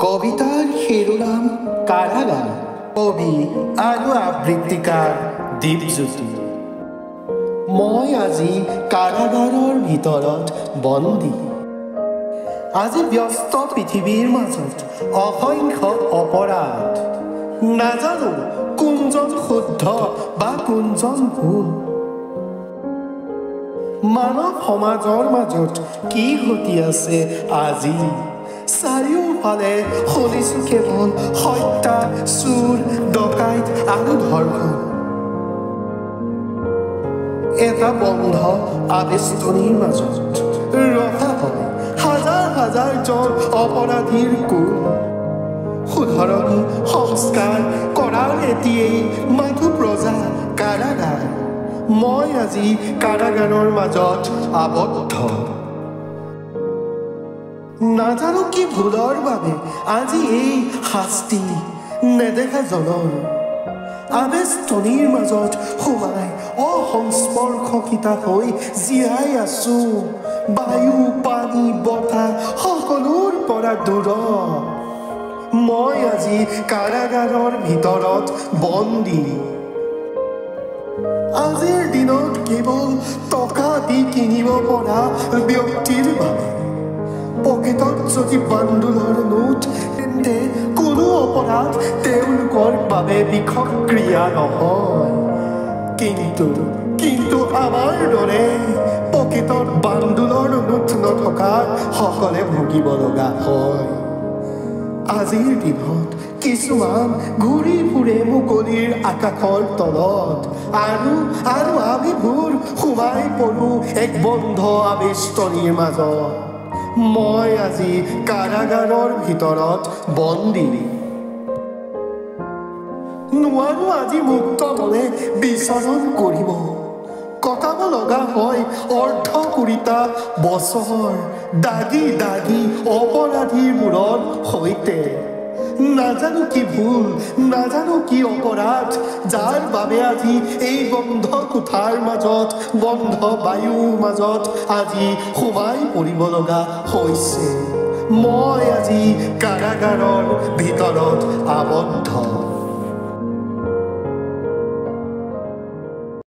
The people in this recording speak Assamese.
কবিতাৰ শিৰোনাম কাৰাগাৰ। কবি আৰু আবৃত্তিকাৰ দীপজ্যোতি। মই আজি কাৰাগাৰৰ ভিতৰত বন্দী। আজি ব্যস্ত পৃথিৱীৰ মাজত অসংখ্য অপৰাধ। নাজানো কোনজন শুদ্ধ বা কোনজন ভুল। মানৱ সমাজৰ মাজত কি ঘটি আছে আজি? চাৰিওফালে শুনিছো কেৱল হত্যা, চুৰ, ডকাইত আৰু ধৰ্ষণ। এটা বন্ধ আবেষ্টনীৰ মাজত ৰখা হয় হাজাৰ হাজাৰ জন অপৰাধীৰ কোল। শুধৰণি সংস্কাৰ কৰাৰ এতিয়াই মাথো প্ৰজা কাৰাগাৰ। মই আজি কাৰাগাৰৰ মাজত আবদ্ধ। নাজানো কি ভুলৰ বাবে আজি এই শাস্তি নেদেখা জনৰ। আবেষ্টনীৰ মাজত সোমাই অসংস্পৰ্শিতা হৈ জীয়াই আছো। বায়ু, পানী, বতাহ সকলোৰ পৰা দূৰত। মই আজি কাৰাগাৰৰ ভিতৰত বন্দী। আজিৰ দিনত কেৱল টকা দি কিনিব পৰা ব্যক্তিৰ বাবে পকেটত যদি বান্দোলৰ নোট, তেন্তে কোনো অপৰাধ তেওঁলোকৰ বাবে বিষক্ৰিয়া নহয়। কিন্তু আমাৰ দৰে পকেটত বান্দোলৰ নোট নথকা সকলে ভুগিব লগা হয়। আজিৰ দিনত কিছুমান ঘূৰি ফুৰে মুকলিৰ আকাশৰ তলত আৰু আমিবোৰ সোমাই পৰো এক বন্ধ আবেষ্টনীৰ মাজত। মই আজি কাৰাগাৰৰ ভিতৰত বন্দী। নোৱাৰো আজি মুক্ত মনে বিচৰণ কৰিব। কটাব লগা হয় অৰ্ধকুৰিটা বছৰ দাগি দাগি অপৰাধীবোৰৰ সৈতে। নাজানো কি ভুল, নাজানো কি অপৰাধ, যাৰ বাবে আজি এই বন্ধ কোঠাৰ মাজত, বন্ধ বায়ুৰ মাজত আজি সোমাই পৰিব লগা হৈছে। মই আজি কাৰাগাৰৰ ভিতৰত আবদ্ধ।